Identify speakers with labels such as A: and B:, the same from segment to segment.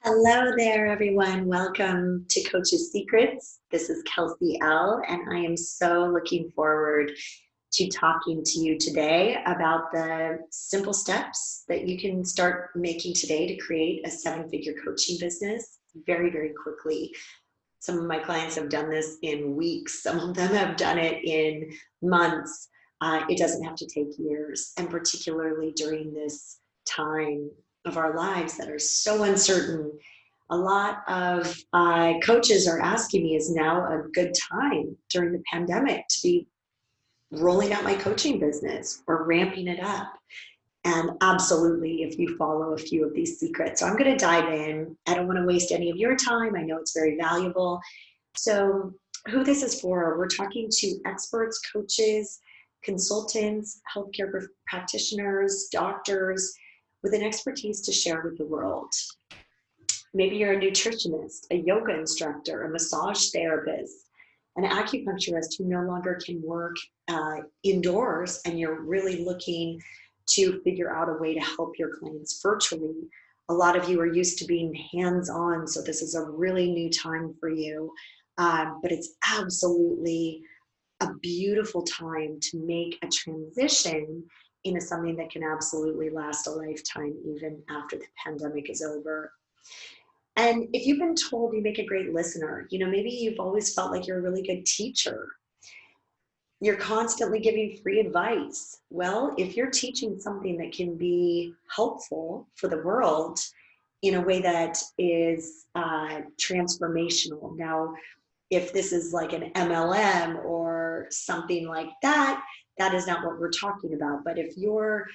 A: Hello there, everyone. Welcome to Coach's Secrets. This is Kelsy Elle, and I am so looking forward to talking to you today about the simple steps that you can start making today to create a seven-figure coaching business very, very quickly. Some of my clients have done this in weeks. Some of them have done it in months. It doesn't have to take years, and particularly during this time of our lives that are so uncertain. A lot of coaches are asking me, is now a good time during the pandemic to be rolling out my coaching business or ramping it up? And absolutely, if you follow a few of these secrets. So I'm going to dive in. I don't want to waste any of your time. I know it's very valuable. So who this is for, we're talking to experts, coaches, consultants, healthcare practitioners, doctors with an expertise to share with the world. Maybe you're a nutritionist, a yoga instructor, a massage therapist, an acupuncturist who no longer can work indoors, and you're really looking to figure out a way to help your clients virtually. A lot of you are used to being hands-on, so this is a really new time for you. But it's absolutely a beautiful time to make a transition into something that can absolutely last a lifetime, even after the pandemic is over. And if you've been told you make a great listener, maybe you've always felt like you're a really good teacher. You're constantly giving free advice. Well, if you're teaching something that can be helpful for the world in a way that is transformational. Now, if this is like an MLM or something like that, that is not what we're talking about. But if you're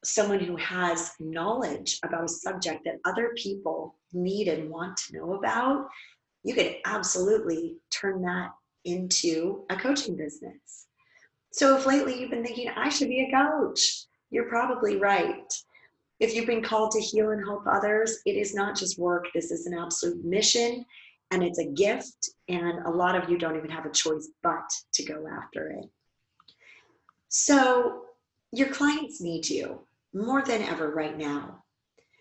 A: someone who has knowledge about a subject that other people need and want to know about, you could absolutely turn that into a coaching business. So if lately you've been thinking, I should be a coach, you're probably right. If you've been called to heal and help others, it is not just work. This is an absolute mission, and it's a gift. And a lot of you don't even have a choice but to go after it. So your clients need you more than ever right now.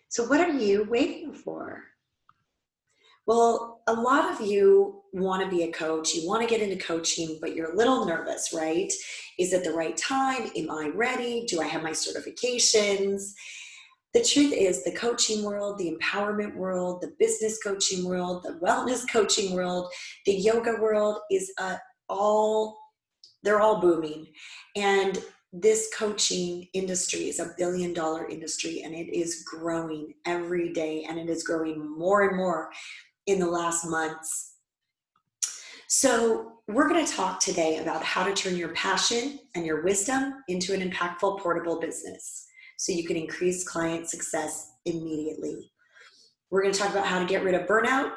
A: So what are you waiting for? Well, a lot of you want to be a coach, you want to get into coaching, but you're a little nervous, right? Is it the right time? Am I ready? Do I have my certifications? The truth is, the coaching world, the empowerment world, the business coaching world, the wellness coaching world, the yoga world is they're all booming. And this coaching industry is $1 billion industry, and it is growing every day, and it is growing more and more in the last months. So we're going to talk today about how to turn your passion and your wisdom into an impactful, portable business so you can increase client success immediately. We're going to talk about how to get rid of burnout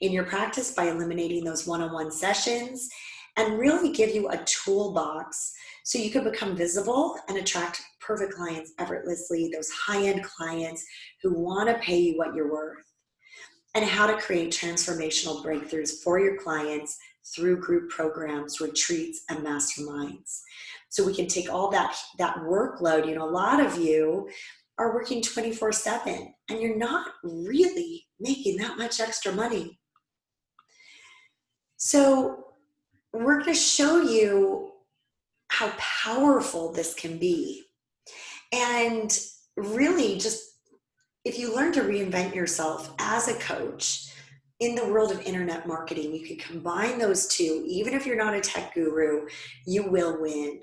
A: in your practice by eliminating those one-on-one sessions, and really give you a toolbox so you can become visible and attract perfect clients effortlessly, those high-end clients who want to pay you what you're worth, and how to create transformational breakthroughs for your clients through group programs, retreats, and masterminds. So we can take all that workload. A lot of you are working 24/7 and you're not really making that much extra money. So we're going to show you how powerful this can be. And really, just if you learn to reinvent yourself as a coach in the world of internet marketing, you can combine those two. Even if you're not a tech guru, you will win.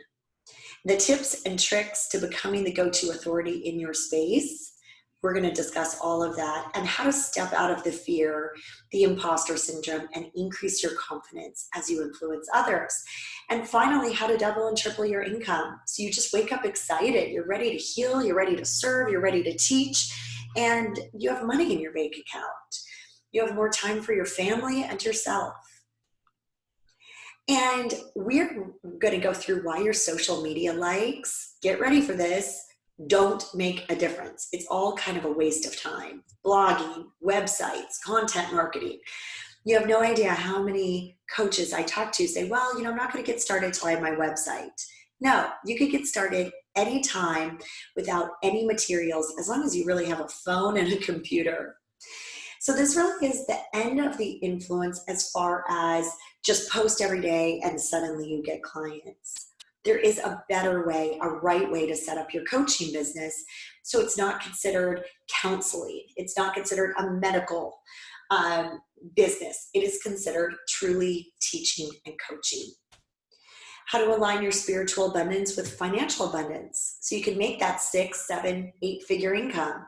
A: The tips and tricks to becoming the go-to authority in your space, we're going to discuss all of that, and how to step out of the fear, the imposter syndrome, and increase your confidence as you influence others. And finally, how to double and triple your income. So you just wake up excited. You're ready to heal. You're ready to serve. You're ready to teach. And you have money in your bank account. You have more time for your family and yourself. And we're going to go through why your social media likes, get ready for this, don't make a difference. It's all kind of a waste of time. Blogging, websites, content marketing. You have no idea how many coaches I talk to say, well, I'm not going to get started until I have my website. No, you could get started anytime without any materials, as long as you really have a phone and a computer. So this really is the end of the influence as far as just post every day and suddenly you get clients. There is a better way, a right way to set up your coaching business. So it's not considered counseling. It's not considered a medical business. It is considered truly teaching and coaching. How to align your spiritual abundance with financial abundance so you can make that 6, 7, 8-figure income.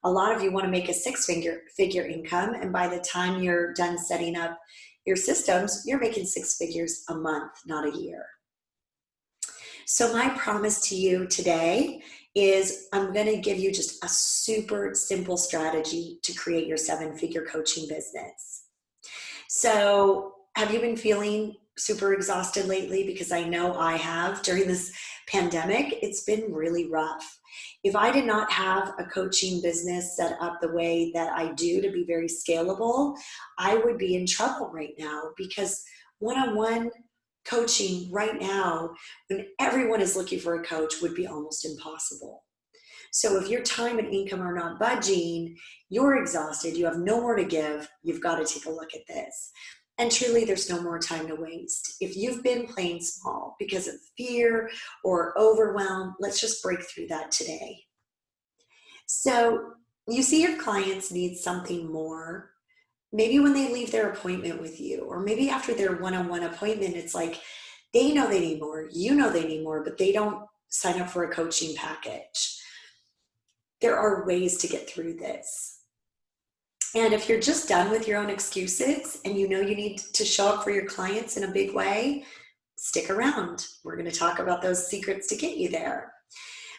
A: A lot of you want to make a 6-figure income, and by the time you're done setting up your systems, you're making 6 figures a month, not a year. So my promise to you today is I'm going to give you just a super simple strategy to create your 7-figure coaching business. So have you been feeling super exhausted lately? Because I know I have during this pandemic. It's been really rough. If I did not have a coaching business set up the way that I do to be very scalable, I would be in trouble right now, because one-on-one coaching right now, when everyone is looking for a coach, would be almost impossible. So if your time and income are not budging, you're exhausted, you have no more to give, you've got to take a look at this. And truly, there's no more time to waste. If you've been playing small because of fear or overwhelm, let's just break through that today. So you see your clients need something more. Maybe when they leave their appointment with you, or maybe after their one-on-one appointment, it's like they know they need more, you know they need more, but they don't sign up for a coaching package. There are ways to get through this. And if you're just done with your own excuses and you know you need to show up for your clients in a big way, stick around. We're going to talk about those secrets to get you there.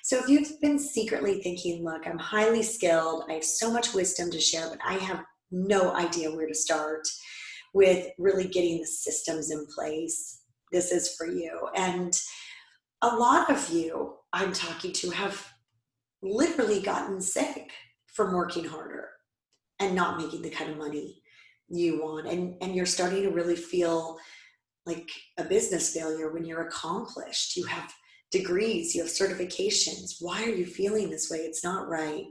A: So if you've been secretly thinking, look, I'm highly skilled, I have so much wisdom to share, but I have no idea where to start with really getting the systems in place, this is for you. And a lot of you I'm talking to have literally gotten sick from working harder and not making the kind of money you want. And you're starting to really feel like a business failure when you're accomplished. You have degrees, you have certifications. Why are you feeling this way? It's not right.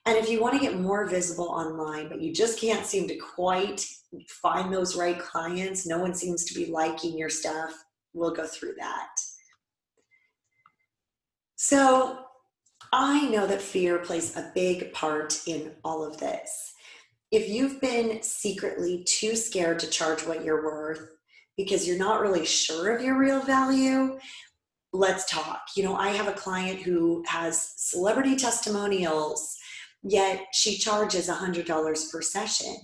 A: And if you want to get more visible online, but you just can't seem to quite find those right clients, no one seems to be liking your stuff, we'll go through that. So I know that fear plays a big part in all of this. If you've been secretly too scared to charge what you're worth because you're not really sure of your real value, let's talk. You know, I have a client who has celebrity testimonials, yet she charges $100 per session.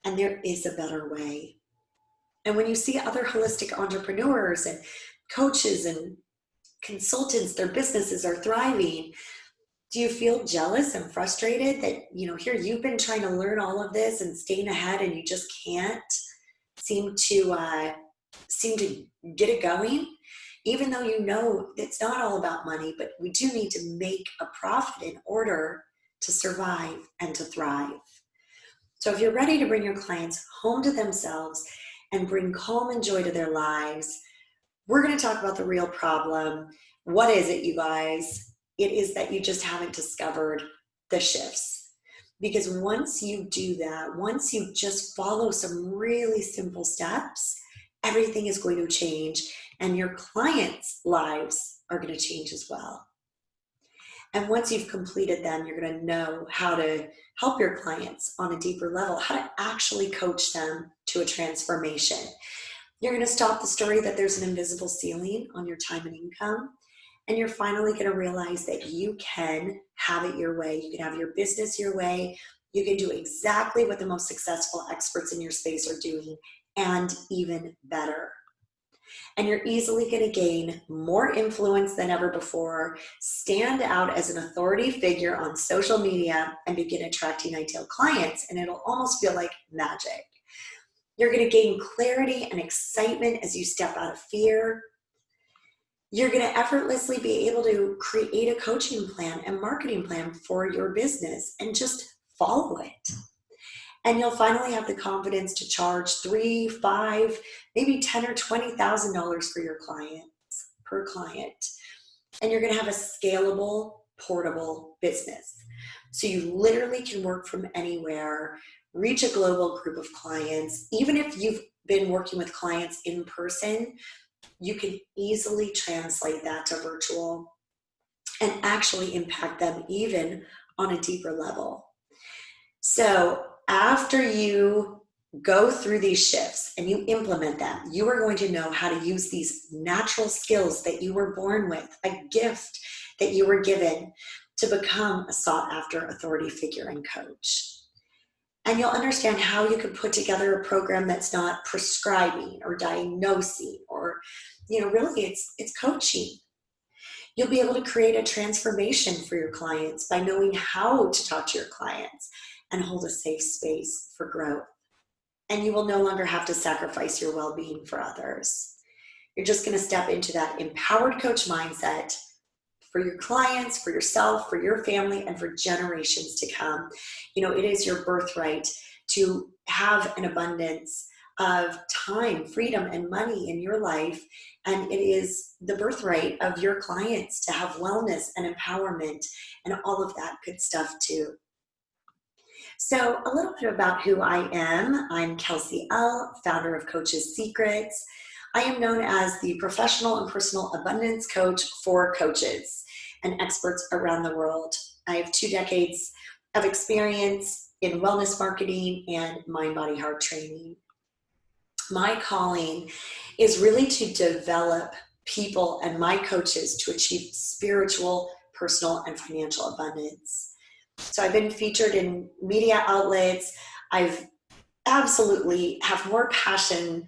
A: And there is a better way. And when you see other holistic entrepreneurs and coaches and consultants, their businesses are thriving, do you feel jealous and frustrated that, you know, here you've been trying to learn all of this and staying ahead and you just can't seem to get it going? Even though you know it's not all about money, but we do need to make a profit in order to survive and to thrive. So if you're ready to bring your clients home to themselves and bring calm and joy to their lives, we're going to talk about the real problem. What is it, you guys? It is that you just haven't discovered the shifts. Because once you do that, once you just follow some really simple steps, everything is going to change and your clients' lives are going to change as well. And once you've completed them, you're going to know how to help your clients on a deeper level, how to actually coach them to a transformation. You're going to stop the story that there's an invisible ceiling on your time and income. And you're finally going to realize that you can have it your way. You can have your business your way. You can do exactly what the most successful experts in your space are doing, and even better. And you're easily going to gain more influence than ever before, stand out as an authority figure on social media, and begin attracting ideal clients. And it'll almost feel like magic. You're going to gain clarity and excitement as you step out of fear. You're going to effortlessly be able to create a coaching plan and marketing plan for your business and just follow it. And you'll finally have the confidence to charge $3, $5, maybe $10,000 or $20,000 for your clients, per client. And you're going to have a scalable, portable business. So you literally can work from anywhere, reach a global group of clients. Even if you've been working with clients in person, you can easily translate that to virtual and actually impact them even on a deeper level. So after you go through these shifts and you implement them, you are going to know how to use these natural skills that you were born with, a gift that you were given to become a sought after authority figure and coach. And you'll understand how you can put together a program that's not prescribing or diagnosing or, really it's coaching. You'll be able to create a transformation for your clients by knowing how to talk to your clients and hold a safe space for growth. And you will no longer have to sacrifice your well-being for others. You're just going to step into that empowered coach mindset for your clients, for yourself, for your family, and for generations to come. It is your birthright to have an abundance of time, freedom, and money in your life. And it is the birthright of your clients to have wellness and empowerment and all of that good stuff too. So a little bit about who I am. I'm Kelsy Elle, founder of Coach's Secrets. I am known as the professional and personal abundance coach for coaches and experts around the world. I have 2 decades of experience in wellness marketing and mind, body, heart training. My calling is really to develop people and my coaches to achieve spiritual, personal, and financial abundance. So I've been featured in media outlets. I've absolutely have more passion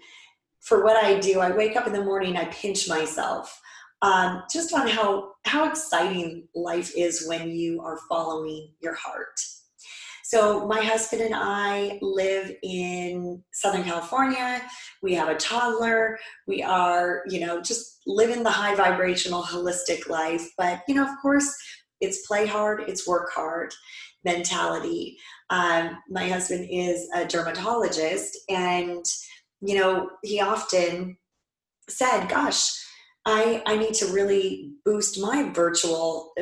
A: for what I do. I wake up in the morning, I pinch myself just on how exciting life is when you are following your heart. So my husband and I live in Southern California. We have a toddler. We are, just living the high vibrational holistic life. But, of course, it's play hard, it's work hard mentality. My husband is a dermatologist, and, he often said, gosh, I need to really boost my virtual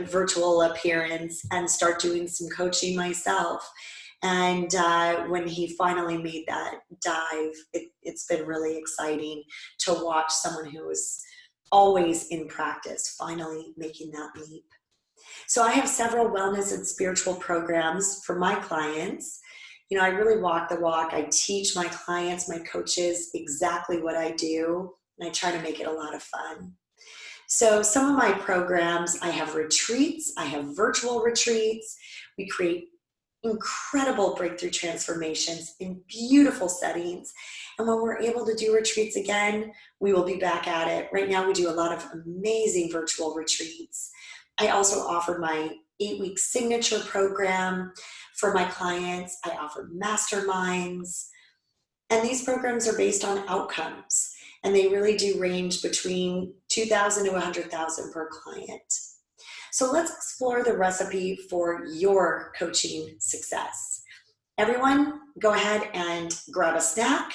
A: appearance and start doing some coaching myself. And when he finally made that dive, it's been really exciting to watch someone who is always in practice finally making that leap. So I have several wellness and spiritual programs for my clients. I really walk the walk. I teach my clients, my coaches, exactly what I do, and I try to make it a lot of fun. So some of my programs, I have retreats, I have virtual retreats. We create incredible breakthrough transformations in beautiful settings. And when we're able to do retreats again, we will be back at it. Right now, we do a lot of amazing virtual retreats. I also offer my 8-week signature program for my clients. I offer masterminds. And these programs are based on outcomes. And they really do range between $2,000 to $100,000 per client. So let's explore the recipe for your coaching success. Everyone, go ahead and grab a snack,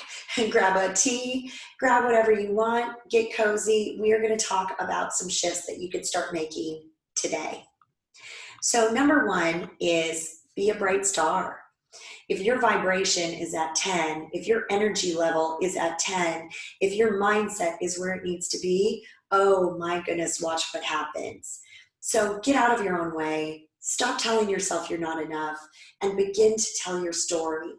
A: grab a tea, grab whatever you want, get cozy. We are going to talk about some shifts that you can start making today. So number 1 is be a bright star. If your vibration is at 10, if your energy level is at 10, if your mindset is where it needs to be, oh my goodness, watch what happens. So get out of your own way, stop telling yourself you're not enough, and begin to tell your story.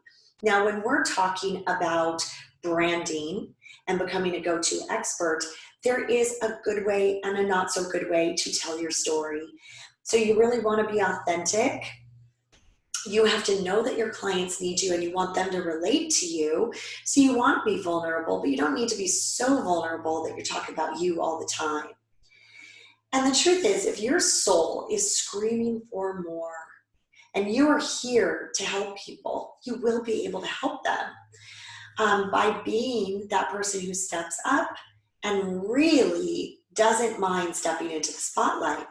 A: Now, when we're talking about branding and becoming a go-to expert, there is a good way and a not so good way to tell your story. So you really want to be authentic. You have to know that your clients need you and you want them to relate to you. So you want to be vulnerable, but you don't need to be so vulnerable that you're talking about you all the time. And the truth is, if your soul is screaming for more and you are here to help people, you will be able to help them by being that person who steps up and really doesn't mind stepping into the spotlight.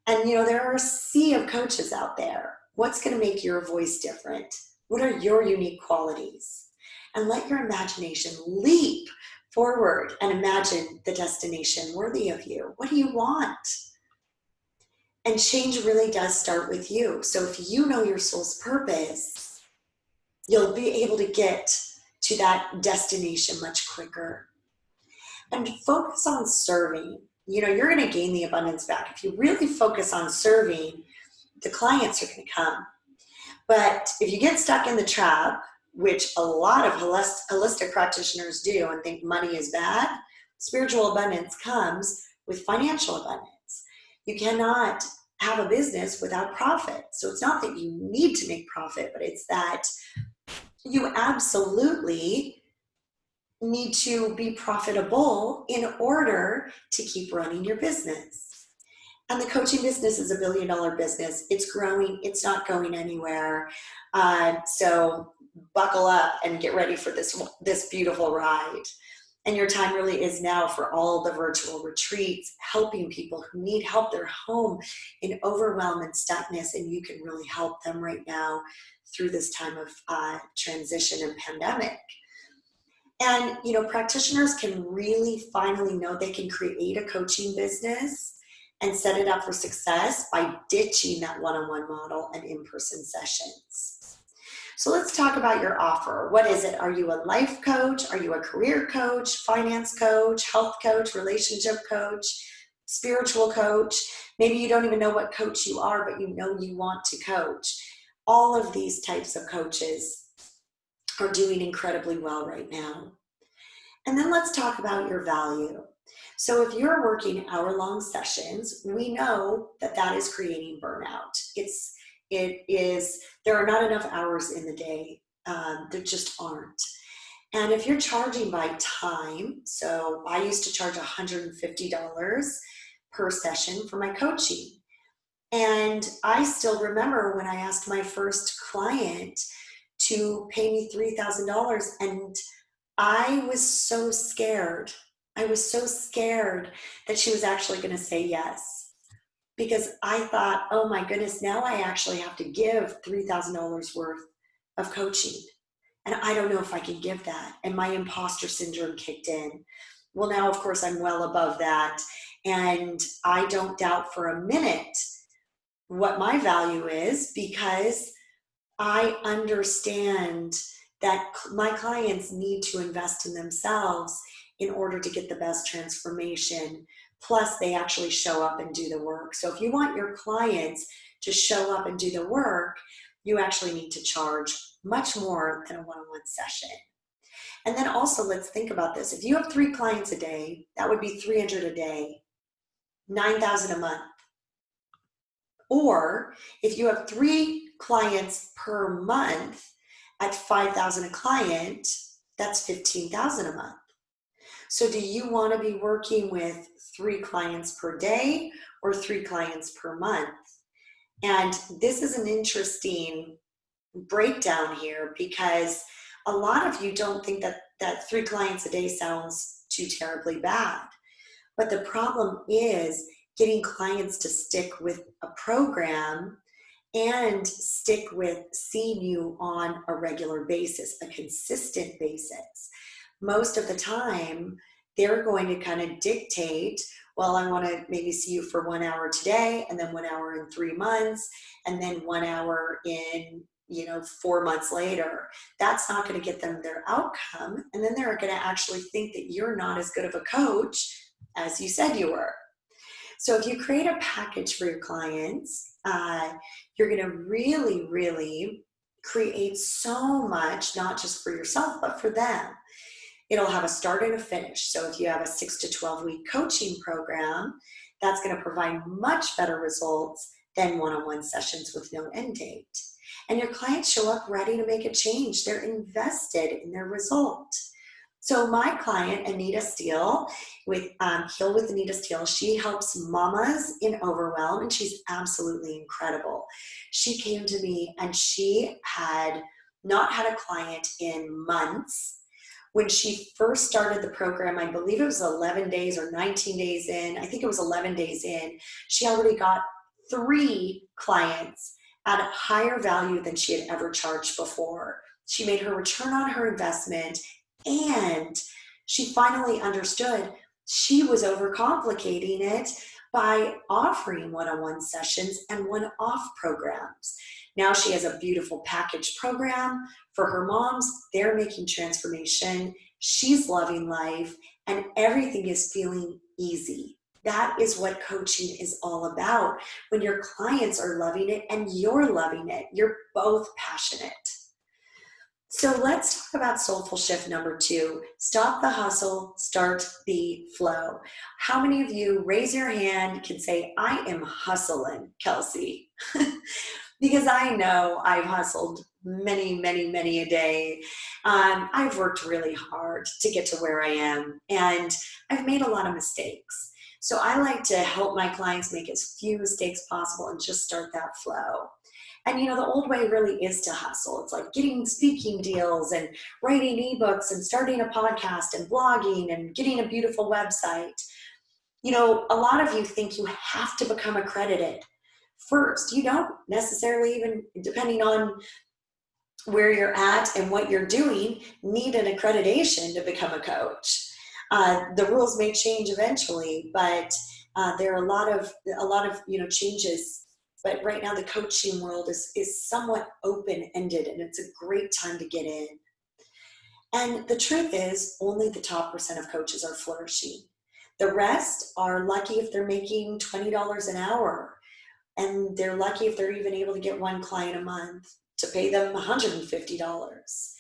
A: And there are a sea of coaches out there. What's going to make your voice different? What are your unique qualities? And let your imagination leap forward and imagine the destination worthy of you. What do you want? And change really does start with you. So if you know your soul's purpose, you'll be able to get to that destination much quicker. And focus on serving. You know, you're going to gain the abundance back. If you really focus on serving, the clients are going to come. But if you get stuck in the trap, which a lot of holistic practitioners do and think money is bad, spiritual abundance comes with financial abundance. You cannot have a business without profit. So it's not that you need to make profit, but it's that you absolutely need to be profitable in order to keep running your business. And the coaching business is $1 billion business. It's growing. It's not going anywhere. So buckle up and get ready for this beautiful ride. And your time really is now for all the virtual retreats, helping people who need help. They're home in overwhelm and stuckness, and you can really help them right now through this time of transition and pandemic. And, you know, practitioners can really finally know they can create a coaching business and set it up for success by ditching that one-on-one model and in-person sessions. So let's talk about your offer. What is it? Are you a life coach? Are you a career coach, finance coach, health coach, relationship coach, spiritual coach? Maybe you don't even know what coach you are, but you know you want to coach. All of these types of coaches are doing incredibly well right now. And then let's talk about your value. So if you're working hour-long sessions, we know that that is creating burnout. There are not enough hours in the day. There just aren't. And if you're charging by time, so I used to charge $150 per session for my coaching. And I still remember when I asked my first client to pay me $3,000, and I was so scared. I was so scared that she was actually going to say yes, because I thought, oh my goodness, now I actually have to give $3,000 worth of coaching. And I don't know if I can give that. And my imposter syndrome kicked in. Well, now, of course, I'm well above that. And I don't doubt for a minute what my value is, because I understand that my clients need to invest in themselves in order to get the best transformation. Plus, they actually show up and do the work. So if you want your clients to show up and do the work, you actually need to charge much more than a one-on-one session. And then also, let's think about this. If you have 3 clients a day, that would be 300 a day, 9,000 a month. Or if you have 3 clients per month at 5,000 a client, that's 15,000 a month. So do you want to be working with 3 clients per day or 3 clients per month? And this is an interesting breakdown here, because a lot of you don't think that 3 clients a day sounds too terribly bad. But the problem is getting clients to stick with a program and stick with seeing you on a regular basis, a consistent basis. Most of the time, they're going to kind of dictate, well, I want to maybe see you for 1 hour today, and then 1 hour in 3 months, and then 1 hour in 4 months later. That's not going to get them their outcome. And then they're going to actually think that you're not as good of a coach as you said you were. So if you create a package for your clients, you're going to really, really create so much, not just for yourself, but for them. It'll have a start and a finish. So if you have a 6 to 12 week coaching program, that's going to provide much better results than one-on-one sessions with no end date. And your clients show up ready to make a change. They're invested in their result. So my client, Anita Steele, with Heal with Anita Steele, she helps mamas in overwhelm, and she's absolutely incredible. She came to me and she had not had a client in months. When she first started the program, I believe it was 11 days or 19 days in, I think it was 11 days in, she already got 3 clients at a higher value than she had ever charged before. She made her return on her investment, and she finally understood she was overcomplicating it by offering one-on-one sessions and one-off programs. Now she has a beautiful package program for her moms. They're making transformation. She's loving life, and everything is feeling easy. That is what coaching is all about. When your clients are loving it and you're loving it, you're both passionate. So let's talk about soulful shift number 2. Stop the hustle, start the flow. How many of you, raise your hand, can say, I am hustling, Kelsey? Because I know I've hustled many a day. I've worked really hard to get to where I am, and I've made a lot of mistakes. So I like to help my clients make as few mistakes possible and just start that flow. And the old way really is to hustle. It's like getting speaking deals and writing ebooks and starting a podcast and blogging and getting a beautiful website. A lot of you think you have to become accredited first. You don't necessarily, even depending on where you're at and what you're doing, need an accreditation to become a coach. The rules may change eventually, but there are a lot of changes. But right now the coaching world is somewhat open-ended, and it's a great time to get in. And the truth is, only the top % of coaches are flourishing. The rest are lucky if they're making $20 an hour, and they're lucky if they're even able to get one client a month to pay them $150.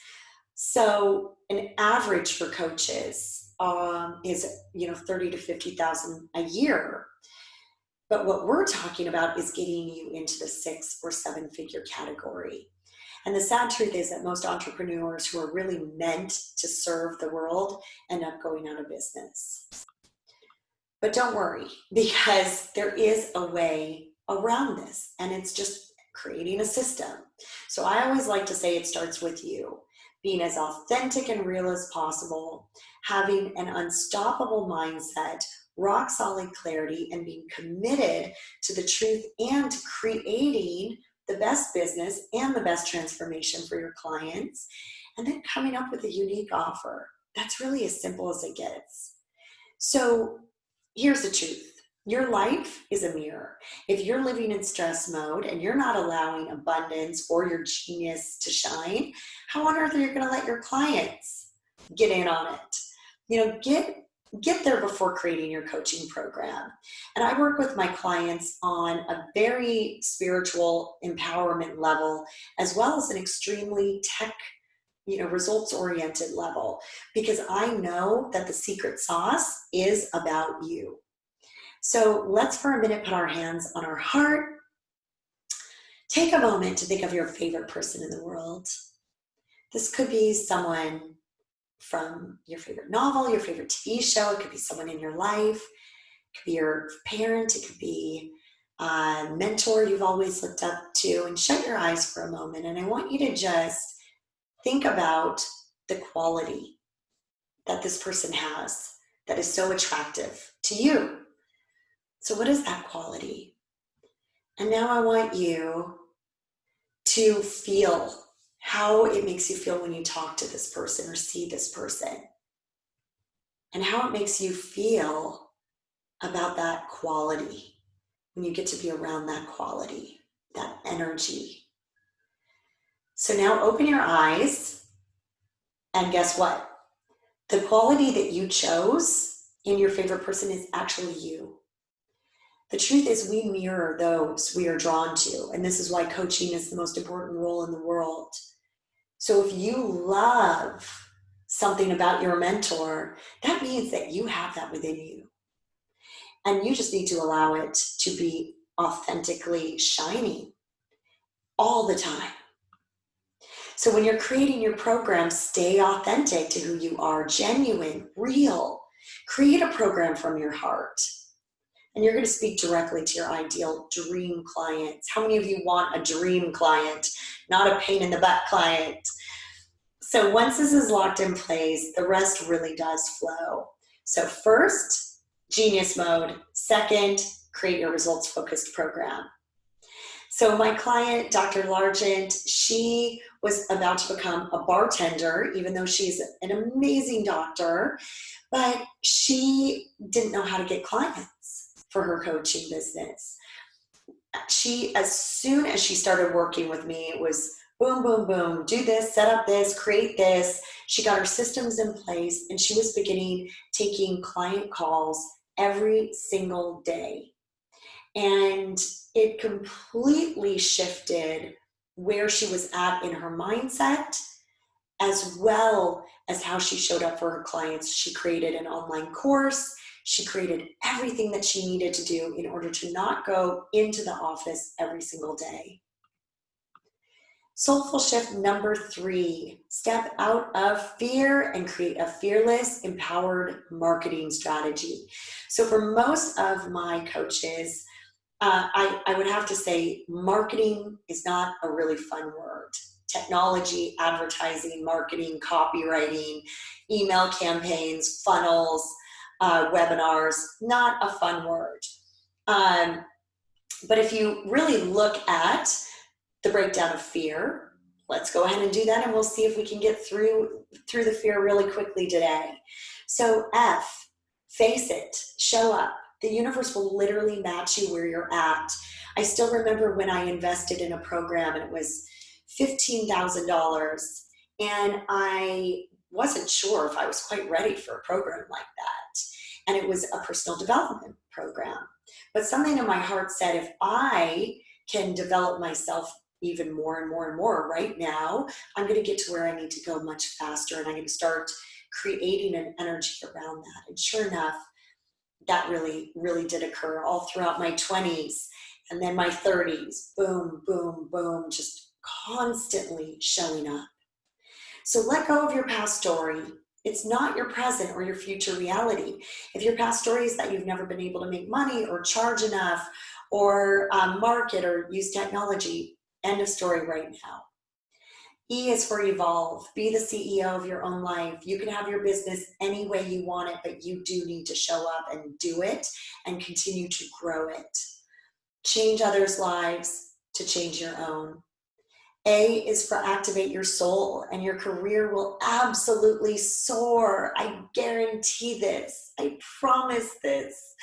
A: So an average for coaches is $30,000 to $50,000 a year. But what we're talking about is getting you into the 6 or 7 figure category. And the sad truth is that most entrepreneurs who are really meant to serve the world end up going out of business. But don't worry, because there is a way around this, and it's just creating a system. So I always like to say it starts with you, being as authentic and real as possible, having an unstoppable mindset, rock solid clarity, and being committed to the truth and to creating the best business and the best transformation for your clients, and then coming up with a unique offer. That's really as simple as it gets. So here's the truth. Your life is a mirror. If you're living in stress mode and you're not allowing abundance or your genius to shine, how on earth are you going to let your clients get in on it? Get there before creating your coaching program. And I work with my clients on a very spiritual empowerment level, as well as an extremely tech, results-oriented level, because I know that the secret sauce is about you. So let's for a minute put our hands on our heart. Take a moment to think of your favorite person in the world. This could be someone from your favorite novel, your favorite TV show. It could be someone in your life. It could be your parent. It could be a mentor you've always looked up to. And shut your eyes for a moment. And I want you to just think about the quality that this person has that is so attractive to you. So what is that quality? And now I want you to feel how it makes you feel when you talk to this person or see this person, and how it makes you feel about that quality when you get to be around that quality, that energy. So now open your eyes, and guess what? The quality that you chose in your favorite person is actually you. The truth is, we mirror those we are drawn to, and this is why coaching is the most important role in the world. So if you love something about your mentor, that means that you have that within you. And you just need to allow it to be authentically shining all the time. So when you're creating your program, stay authentic to who you are, genuine, real. Create a program from your heart. And you're going to speak directly to your ideal dream clients. How many of you want a dream client, not a pain in the butt client? So once this is locked in place, the rest really does flow. So first, genius mode. Second, create your results-focused program. So my client, Dr. Largent, she was about to become a bartender, even though she's an amazing doctor, but she didn't know how to get clients. for her coaching business. As soon as she started working with me, it was boom, boom, boom, do this, set up this, create this. She got her systems in place, and she was beginning taking client calls every single day. And it completely shifted where she was at in her mindset, as well as how she showed up for her clients. She created an online course. She created everything that she needed to do in order to not go into the office every single day. Soulful shift number 3, step out of fear and create a fearless, empowered marketing strategy. So for most of my coaches, I would have to say marketing is not a really fun word. Technology, advertising, marketing, copywriting, email campaigns, funnels, webinars, not a fun word. But if you really look at the breakdown of fear, let's go ahead and do that, and we'll see if we can get through the fear really quickly today. So F, face it, show up. The universe will literally match you where you're at. I still remember when I invested in a program, and it was $15,000, and I wasn't sure if I was quite ready for a program like that. And it was a personal development program. But something in my heart said, if I can develop myself even more and more and more right now, I'm going to get to where I need to go much faster, and I'm going to start creating an energy around that. And sure enough, that really, really did occur all throughout my 20s and then my 30s. Boom, boom, boom, just constantly showing up. So let go of your past story. It's not your present or your future reality. If your past story is that you've never been able to make money or charge enough or market or use technology, end of story right now. E is for evolve. Be the CEO of your own life. You can have your business any way you want it, but you do need to show up and do it and continue to grow it. Change others' lives to change your own. A is for activate your soul, and your career will absolutely soar. I guarantee this. I promise this.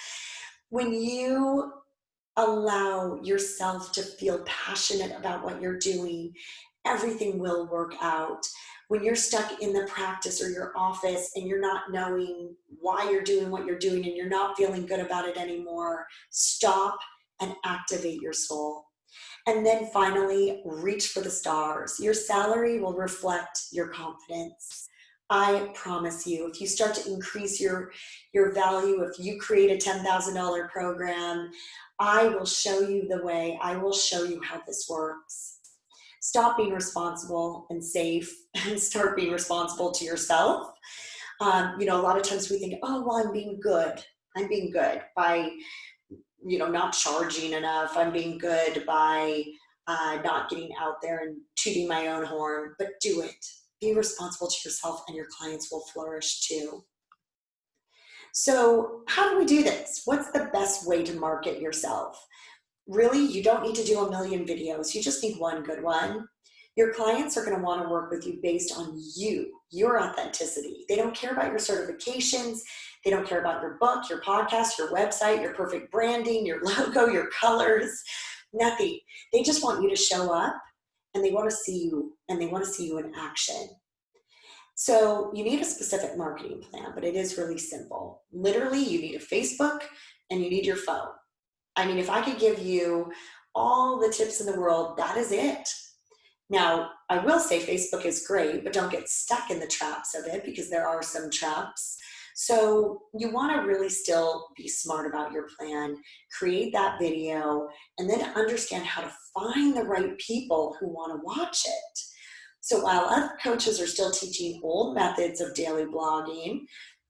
A: When you allow yourself to feel passionate about what you're doing, everything will work out. When you're stuck in the practice or your office and you're not knowing why you're doing what you're doing and you're not feeling good about it anymore, stop and activate your soul. And then finally, reach for the stars. Your salary will reflect your confidence. I promise you, if you start to increase your value, if you create a $10,000 program, I will show you the way. I will show you how this works. Stop being responsible and safe and start being responsible to yourself. A lot of times we think, oh, well, I'm being good. I'm being good by not charging enough. I'm being good by not getting out there and tooting my own horn, but do it. Be responsible to yourself and your clients will flourish too. So how do we do this? What's the best way to market yourself? Really, you don't need to do a million videos. You just need one good one. Your clients are going to want to work with you based on you, your authenticity. They don't care about your certifications. They don't care about your book, your podcast, your website, your perfect branding, your logo, your colors, nothing. They just want you to show up, and they want to see you, and they want to see you in action. So you need a specific marketing plan, but it is really simple. Literally, you need a Facebook and you need your phone. I mean, if I could give you all the tips in the world, that is it. Now, I will say Facebook is great, but don't get stuck in the traps of it because there are some traps. So you want to really still be smart about your plan, create that video, and then understand how to find the right people who want to watch it. So while other coaches are still teaching old methods of daily blogging,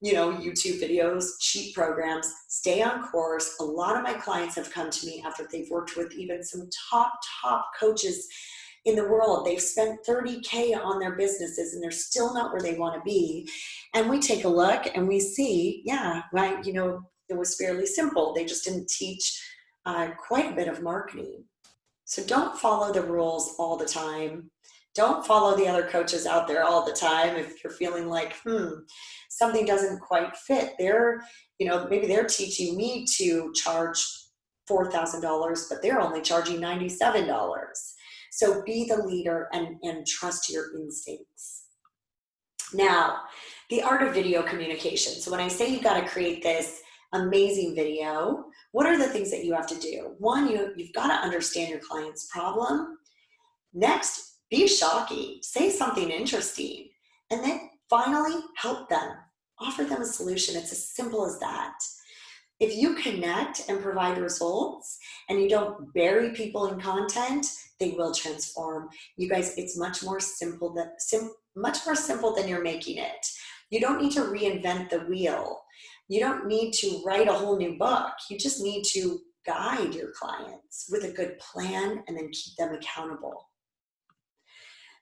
A: YouTube videos, cheat programs, stay on course. A lot of my clients have come to me after they've worked with even some top coaches in the world. They've spent $30K on their businesses and they're still not where they want to be. And we take a look and we see, it was fairly simple. They just didn't teach quite a bit of marketing. So don't follow the rules all the time. Don't follow the other coaches out there all the time if you're feeling like, something doesn't quite fit. Maybe they're teaching me to charge $4,000, but they're only charging $97. So be the leader and trust your instincts. Now, the art of video communication. So when I say you got to create this amazing video, what are the things that you have to do? One, you've got to understand your client's problem. Next, be shocking. Say something interesting. And then finally, help them. Offer them a solution. It's as simple as that. If you connect and provide results and you don't bury people in content, they will transform. You guys, it's much more simple than you're making it. You don't need to reinvent the wheel. You don't need to write a whole new book. You just need to guide your clients with a good plan and then keep them accountable.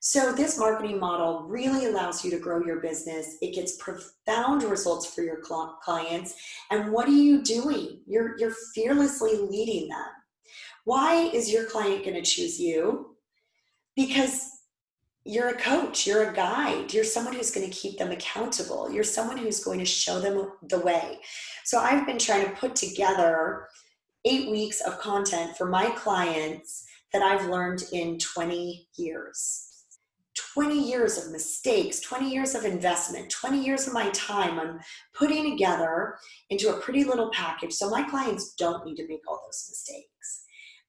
A: So this marketing model really allows you to grow your business. It gets profound results for your clients. And what are you doing? You're fearlessly leading them. Why is your client going to choose you? Because you're a coach, you're a guide, you're someone who's going to keep them accountable. You're someone who's going to show them the way. So I've been trying to put together 8 weeks of content for my clients that I've learned in 20 years. 20 years of mistakes, 20 years of investment, 20 years of my time I'm putting together into a pretty little package so my clients don't need to make all those mistakes.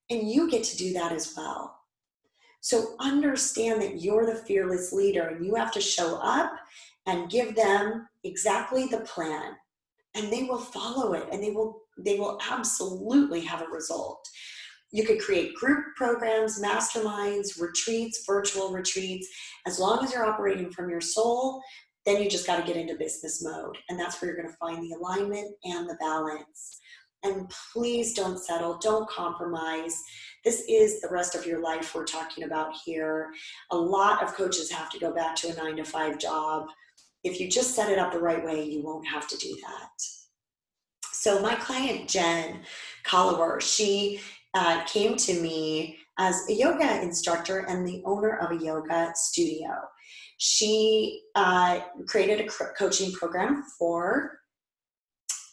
A: And you get to do that as well. So understand that you're the fearless leader and you have to show up and give them exactly the plan. And they will follow it and they will absolutely have a result. You could create group programs, masterminds, retreats, virtual retreats. As long as you're operating from your soul, then you just got to get into business mode. And that's where you're going to find the alignment and the balance. And please don't settle, don't compromise. This is the rest of your life we're talking about here. A lot of coaches have to go back to a 9-to-5 job. If you just set it up the right way, you won't have to do that. So my client, Jen Colliver, she came to me as a yoga instructor and the owner of a yoga studio. She created a coaching program for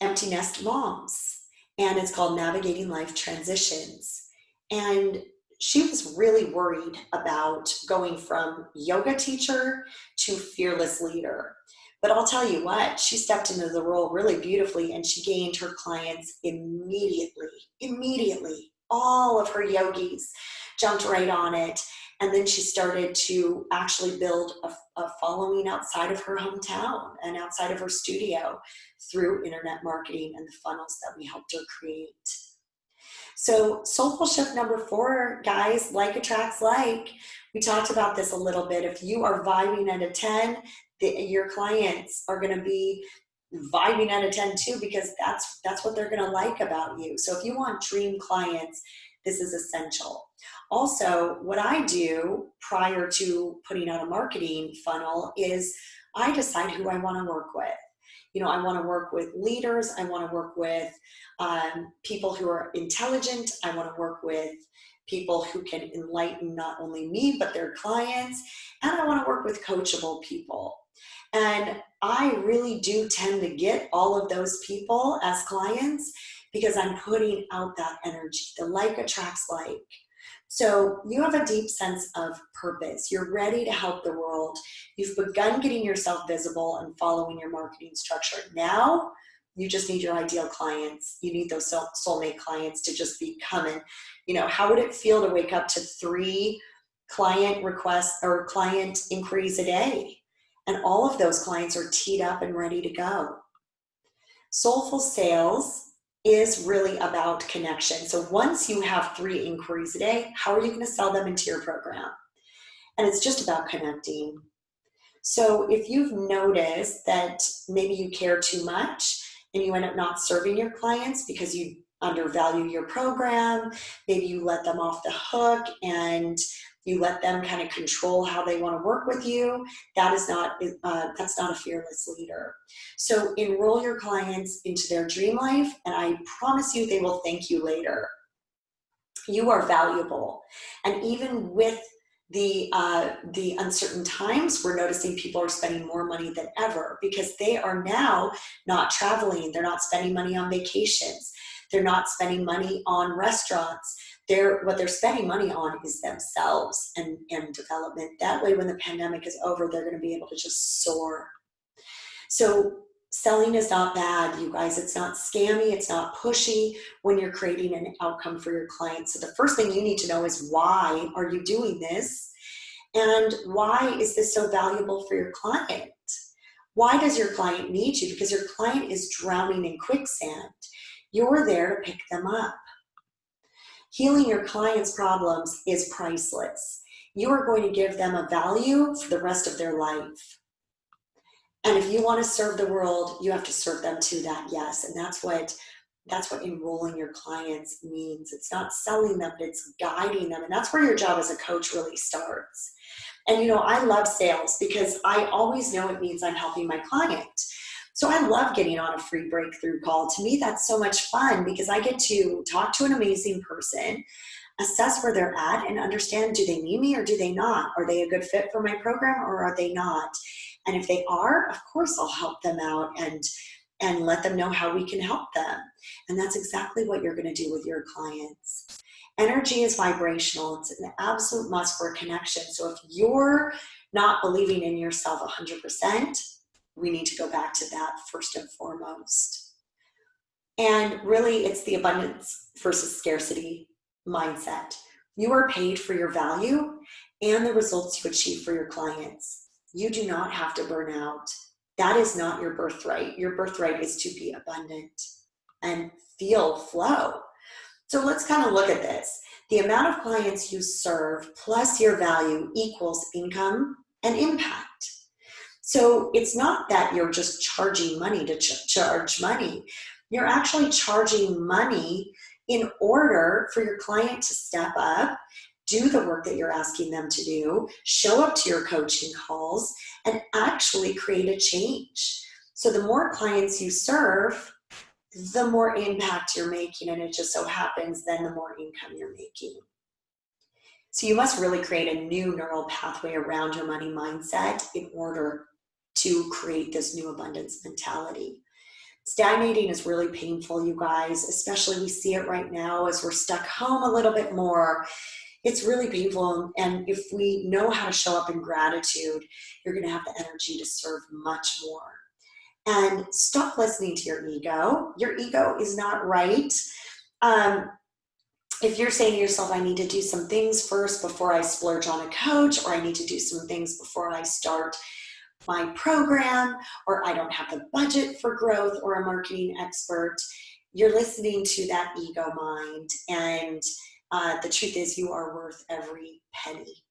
A: empty nest moms, and it's called Navigating Life Transitions. And she was really worried about going from yoga teacher to fearless leader. But I'll tell you what, she stepped into the role really beautifully and she gained her clients immediately. All of her yogis jumped right on it. And then she started to actually build a following outside of her hometown and outside of her studio through internet marketing and the funnels that we helped her create. So soulful shift number 4, guys, like attracts like. We talked about this a little bit. If you are vibing at a 10, your clients are going to be vibing at a 10 too, because that's what they're going to like about you. So if you want dream clients, this is essential. Also, what I do prior to putting out a marketing funnel is I decide who I want to work with. I want to work with leaders. I want to work with people who are intelligent. I want to work with people who can enlighten not only me, but their clients. And I want to work with coachable people. And I really do tend to get all of those people as clients because I'm putting out that energy. The like attracts like. So you have a deep sense of purpose. You're ready to help the world. You've begun getting yourself visible and following your marketing structure. Now you just need your ideal clients. You need those soulmate clients to just be coming. How would it feel to wake up to 3 client requests or client inquiries a day? And all of those clients are teed up and ready to go. Soulful sales is really about connection. So once you have 3 inquiries a day, how are you going to sell them into your program? And it's just about connecting. So if you've noticed that maybe you care too much and you end up not serving your clients because you undervalue your program, maybe you let them off the hook and you let them kind of control how they want to work with you, that's not a fearless leader. So enroll your clients into their dream life, and I promise you they will thank you later. You are valuable. And even with the uncertain times, we're noticing people are spending more money than ever because they are now not traveling. They're not spending money on vacations. They're not spending money on restaurants. What they're spending money on is themselves and development. That way, when the pandemic is over, they're going to be able to just soar. So selling is not bad, you guys. It's not scammy. It's not pushy when you're creating an outcome for your clients. So the first thing you need to know is, why are you doing this? And why is this so valuable for your client? Why does your client need you? Because your client is drowning in quicksand. You're there to pick them up. Healing your client's problems is priceless. You are going to give them a value for the rest of their life. And if you want to serve the world, you have to serve them to that yes. And that's what enrolling your clients means. It's not selling them, but it's guiding them. And that's where your job as a coach really starts. And I love sales because I always know it means I'm helping my client. So I love getting on a free breakthrough call. To me, that's so much fun because I get to talk to an amazing person, assess where they're at, and understand, do they need me or do they not? Are they a good fit for my program or are they not? And if they are, of course, I'll help them out and let them know how we can help them. And that's exactly what you're going to do with your clients. Energy is vibrational. It's an absolute must for a connection. So if you're not believing in yourself 100%, we need to go back to that first and foremost. And really, it's the abundance versus scarcity mindset. You are paid for your value and the results you achieve for your clients. You do not have to burn out. That is not your birthright. Your birthright is to be abundant and feel flow. So let's kind of look at this. The amount of clients you serve plus your value equals income and impact. So it's not that you're just charging money to charge money. You're actually charging money in order for your client to step up, do the work that you're asking them to do, show up to your coaching calls, and actually create a change. So the more clients you serve, the more impact you're making, and it just so happens then the more income you're making. So you must really create a new neural pathway around your money mindset in order to create this new abundance mentality. Stagnating is really painful, you guys, especially we see it right now as we're stuck home a little bit more. It's really painful. And if we know how to show up in gratitude, you're going to have the energy to serve much more. And stop listening to your ego. Your ego is not right. If you're saying to yourself, I need to do some things first before I splurge on a coach, or I need to do some things before I start my program, or I don't have the budget for growth or a marketing expert, you're listening to that ego mind. And the truth is, you are worth every penny.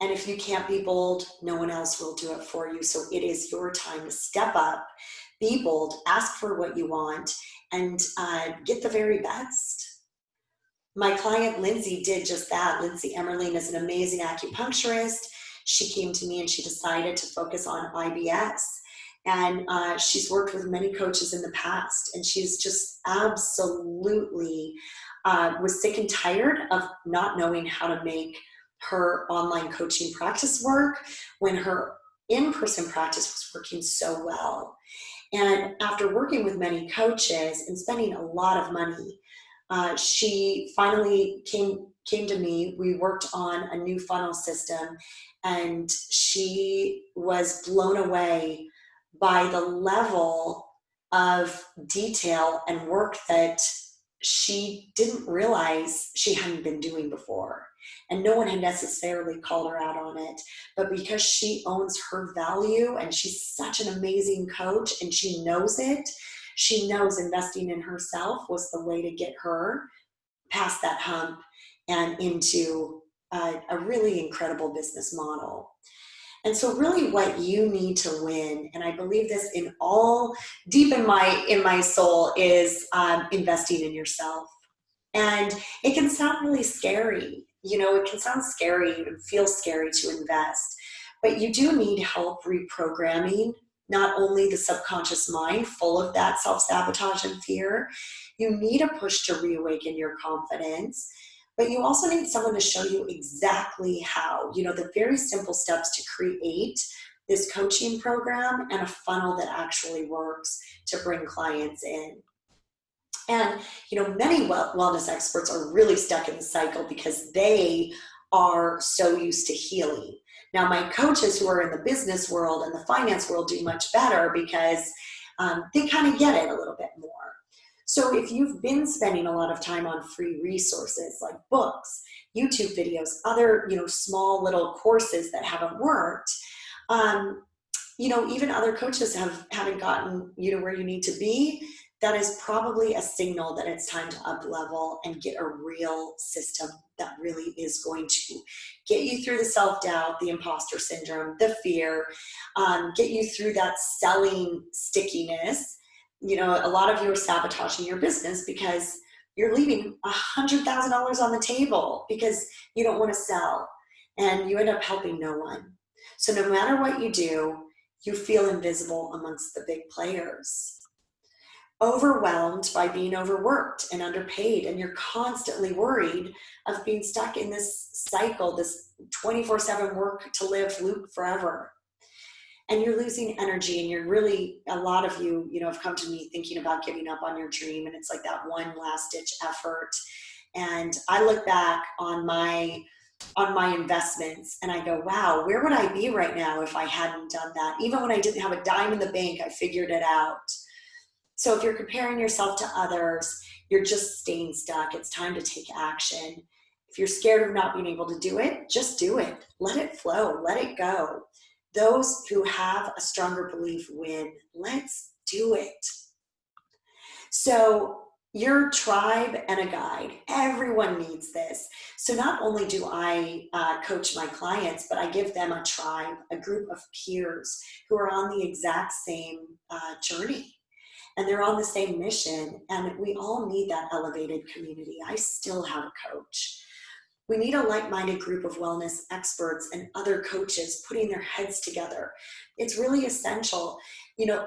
A: And if you can't be bold, no one else will do it for you. So it is your time to step up, be bold, ask for what you want, and get the very best. My client, Lindsay, did just that. Lindsay Emmerling is an amazing acupuncturist. She came to me and she decided to focus on IBS. And she's worked with many coaches in the past. And she's just absolutely was sick and tired of not knowing how to make her online coaching practice work when her in-person practice was working so well. And after working with many coaches and spending a lot of money, she finally came to me. We worked on a new funnel system, and she was blown away by the level of detail and work that she didn't realize she hadn't been doing before. And no one had necessarily called her out on it. But because she owns her value and she's such an amazing coach and she knows it, she knows investing in herself was the way to get her past that hump and into a really incredible business model. And so really what you need to win, and I believe this in all deep in my soul, is investing in yourself. And it can sound really scary. It can sound scary and feel scary to invest, but you do need help reprogramming not only the subconscious mind full of that self-sabotage and fear. You need a push to reawaken your confidence, but you also need someone to show you exactly how, the very simple steps to create this coaching program and a funnel that actually works to bring clients in. And, many wellness experts are really stuck in the cycle because they are so used to healing. Now, my coaches who are in the business world and the finance world do much better because they kind of get it a little bit more. So if you've been spending a lot of time on free resources like books, YouTube videos, other, small little courses that haven't worked, even other coaches haven't gotten you to where you need to be, that is probably a signal that it's time to up level and get a real system that really is going to get you through the self-doubt, the imposter syndrome, the fear, get you through that selling stickiness. A lot of you are sabotaging your business because you're leaving $100,000 on the table because you don't want to sell, and you end up helping no one. So no matter what you do, you feel invisible amongst the big players. Overwhelmed by being overworked and underpaid, and you're constantly worried of being stuck in this cycle, this 24/7 work to live loop forever. And you're losing energy, and you're really, a lot of you, have come to me thinking about giving up on your dream, and it's like that one last ditch effort. And I look back on my investments and I go, wow, where would I be right now if I hadn't done that? Even when I didn't have a dime in the bank, I figured it out. So if you're comparing yourself to others, you're just staying stuck. It's time to take action. If you're scared of not being able to do it, just do it. Let it flow. Let it go. Those who have a stronger belief win. Let's do it. So your tribe and a guide, everyone needs this. So not only do I coach my clients, but I give them a tribe, a group of peers who are on the exact same journey. And they're on the same mission, and we all need that elevated community. I still have a coach. We need a like-minded group of wellness experts and other coaches putting their heads together. It's really essential.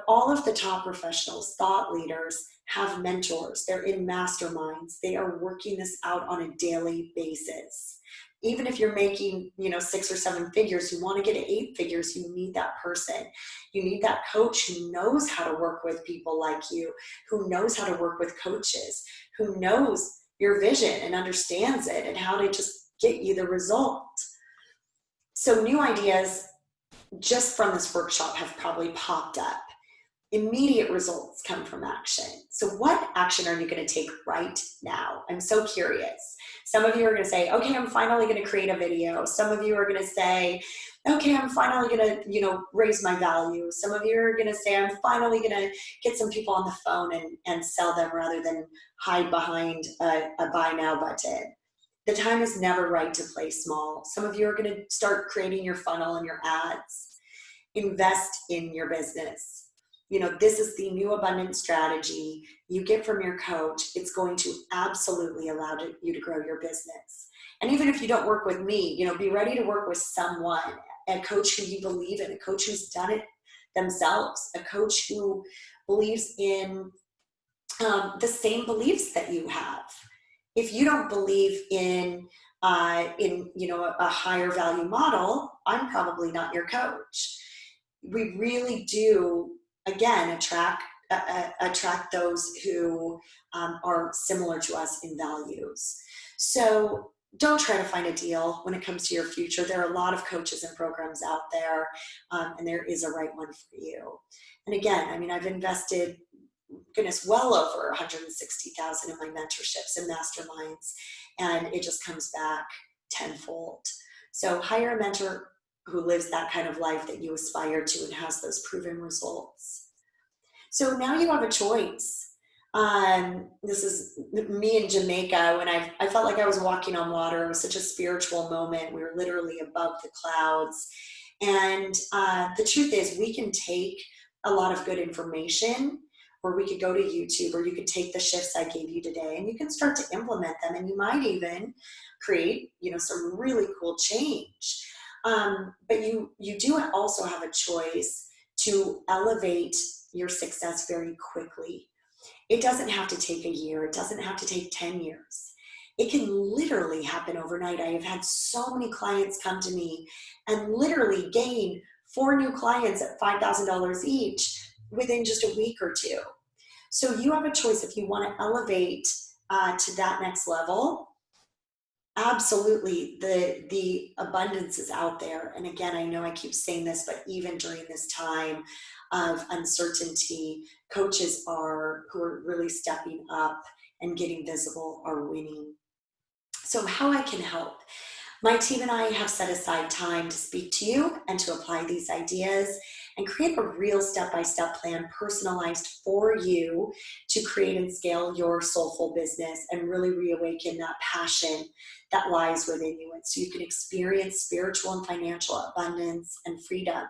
A: All of the top professionals, thought leaders, have mentors. They're in masterminds. They are working this out on a daily basis. Even if you're making, 6 or 7 figures, you want to get to 8 figures, you need that person. You need that coach who knows how to work with people like you, who knows how to work with coaches, who knows your vision and understands it and how to just get you the result. So new ideas just from this workshop have probably popped up. Immediate results come from action. So what action are you going to take right now? I'm so curious. Some of you are going to say, okay, I'm finally going to create a video. Some of you are going to say, okay, I'm finally going to, raise my value. Some of you are going to say, I'm finally going to get some people on the phone and sell them rather than hide behind a buy now button. The time is never right to play small. Some of you are going to start creating your funnel and your ads. Invest in your business. This is the new abundant strategy you get from your coach. It's going to absolutely allow you to grow your business. And even if you don't work with me, be ready to work with someone, a coach who you believe in, a coach who's done it themselves, a coach who believes in the same beliefs that you have. If you don't believe in a higher value model, I'm probably not your coach. We really do, again, attract those who are similar to us in values. So don't try to find a deal when it comes to your future. There are a lot of coaches and programs out there, and there is a right one for you. And again, I've invested, well over 160,000 in my mentorships and masterminds, and it just comes back tenfold. So hire a mentor who lives that kind of life that you aspire to and has those proven results. So now you have a choice. This is me in Jamaica when I felt like I was walking on water. It was such a spiritual moment. We were literally above the clouds. And the truth is, we can take a lot of good information, or we could go to YouTube, or you could take the shifts I gave you today and you can start to implement them, and you might even create, some really cool change. But you do also have a choice to elevate your success very quickly. It doesn't have to take a year. It doesn't have to take 10 years. It can literally happen overnight. I have had so many clients come to me and literally gain 4 new clients at $5,000 each within just a week or two. So you have a choice if you want to elevate to that next level. Absolutely, the abundance is out there. And again, I know I keep saying this, but even during this time of uncertainty, coaches who are really stepping up and getting visible are winning. So how I can help. My team and I have set aside time to speak to you and to apply these ideas and create a real step-by-step plan personalized for you to create and scale your soulful business and really reawaken that passion that lies within you. And so you can experience spiritual and financial abundance and freedom.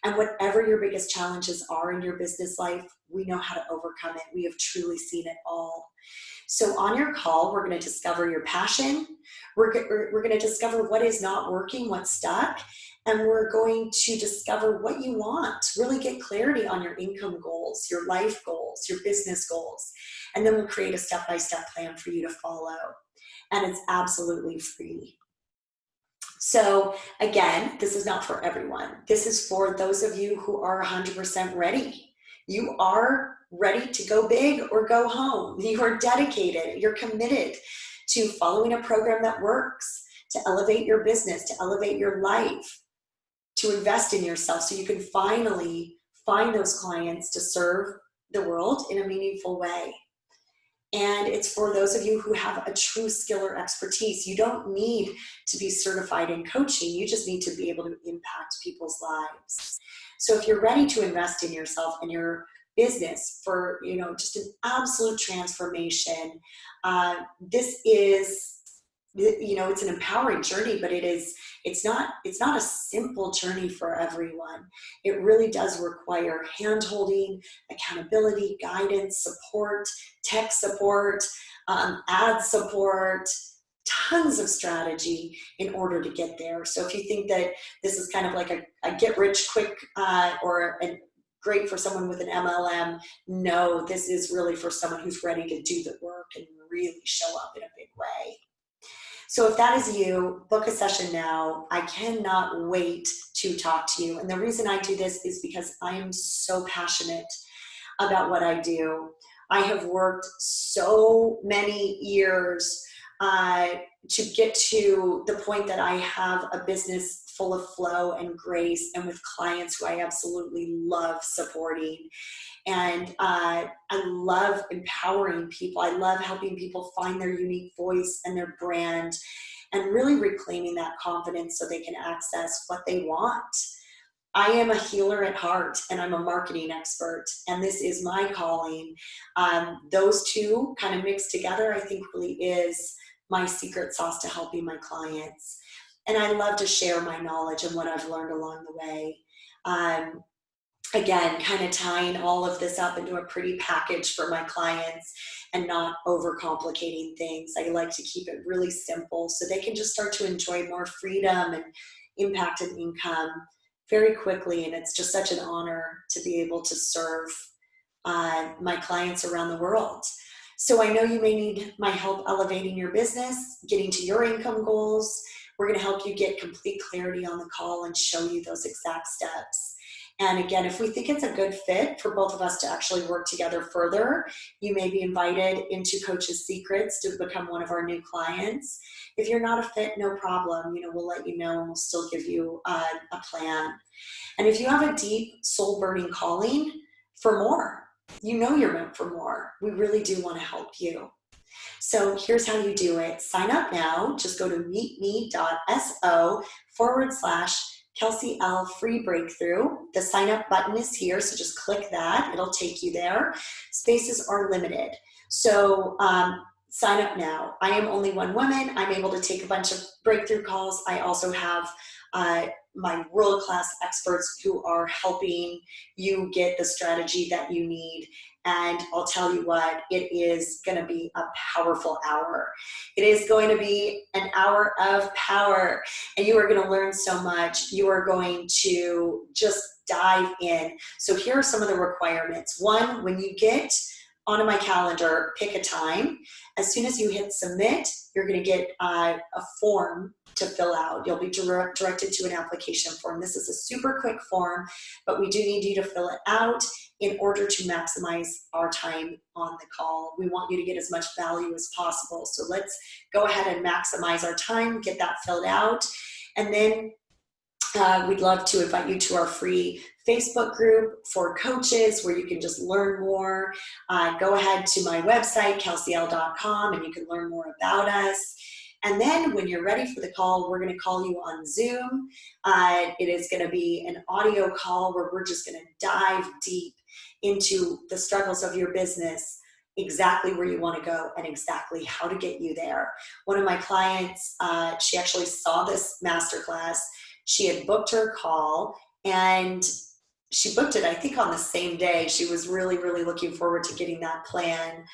A: And whatever your biggest challenges are in your business life, we know how to overcome it. We have truly seen it all. So on your call, we're going to discover your passion. We're going to discover what is not working, what's stuck, and we're going to discover what you want. Really get clarity on your income goals, your life goals, your business goals, and then we'll create a step-by-step plan for you to follow. And it's absolutely free. So again, this is not for everyone. This is for those of you who are 100% ready. You are ready to go big or go home. You are dedicated. You're committed to following a program that works, to elevate your business, to elevate your life, to invest in yourself so you can finally find those clients to serve the world in a meaningful way. And it's for those of you who have a true skill or expertise. You don't need to be certified in coaching. You just need to be able to impact people's lives. So if you're ready to invest in yourself and your business for, just an absolute transformation, this is, it's an empowering journey, but it's not a simple journey for everyone. It really does require hand-holding, accountability, guidance, support, tech support, ad support, tons of strategy in order to get there. So if you think that this is kind of like a get-rich-quick or great for someone with an MLM, no, this is really for someone who's ready to do the work and really show up in a big way. So if that is you, book a session now. I cannot wait to talk to you. And the reason I do this is because I am so passionate about what I do. I have worked so many years to get to the point that I have a business full of flow and grace and with clients who I absolutely love supporting. And I love empowering people. I love helping people find their unique voice and their brand and really reclaiming that confidence so they can access what they want. I am a healer at heart and I'm a marketing expert, and this is my calling. Those two kind of mixed together, I think really is my secret sauce to helping my clients. And I love to share my knowledge and what I've learned along the way. Again, kind of tying all of this up into a pretty package for my clients and not overcomplicating things. I like to keep it really simple so they can just start to enjoy more freedom and impact and income very quickly. And it's just such an honor to be able to serve my clients around the world. So I know you may need my help elevating your business, getting to your income goals. We're going to help you get complete clarity on the call and show you those exact steps. And again, if we think it's a good fit for both of us to actually work together further, you may be invited into Coach's Secrets to become one of our new clients. If you're not a fit, no problem. We'll let you know and we'll still give you a plan. And if you have a deep soul burning calling for more, you're meant for more. We really do want to help you. So here's how you do it. Sign up now. Just go to meetme.so/Kelsy Elle free breakthrough. The sign up button is here, so just click that. It'll take you there. Spaces are limited. So sign up now. I am only one woman. I'm able to take a bunch of breakthrough calls. I also have my world-class experts who are helping you get the strategy that you need. And I'll tell you what, it is going to be a powerful hour. It is going to be an hour of power, and you are going to learn so much. You are going to just dive in. So here are some of the requirements. One, when you get onto my calendar, pick a time. As soon as you hit submit, you're going to get a form to fill out. You'll be directed to an application form. This is a super quick form, but we do need you to fill it out in order to maximize our time on the call. We want you to get as much value as possible. So let's go ahead and maximize our time, get that filled out, and then we'd love to invite you to our free Facebook group for coaches where you can just learn more. Go ahead to my website, KelseyElle.com, and you can learn more about us. And then when you're ready for the call, we're going to call you on Zoom. It is going to be an audio call where we're just going to dive deep into the struggles of your business, exactly where you want to go and exactly how to get you there. One of my clients, she actually saw this masterclass. She had booked her call and she booked it, I think, on the same day. She was really, really looking forward to getting that plan.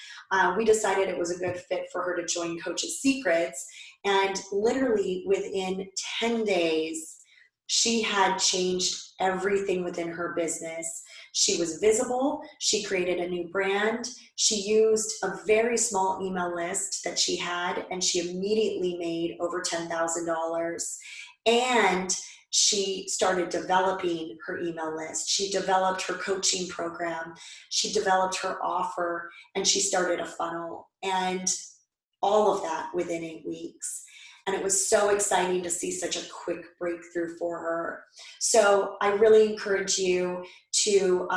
A: We decided it was a good fit for her to join Coach's Secrets. And literally within 10 days, she had changed everything within her business. She was visible. She created a new brand. She used a very small email list that she had, and she immediately made over $10,000. And she started developing her email list. She developed her coaching program. She developed her offer, and she started a funnel. And all of that within 8 weeks. And it was so exciting to see such a quick breakthrough for her. So I really encourage you to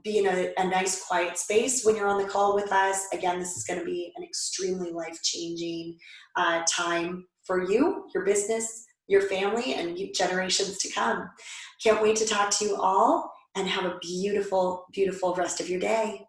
A: be in a nice, quiet space when you're on the call with us. Again, this is going to be an extremely life-changing time for you, your business, your family, and generations to come. Can't wait to talk to you all, and have a beautiful, beautiful rest of your day.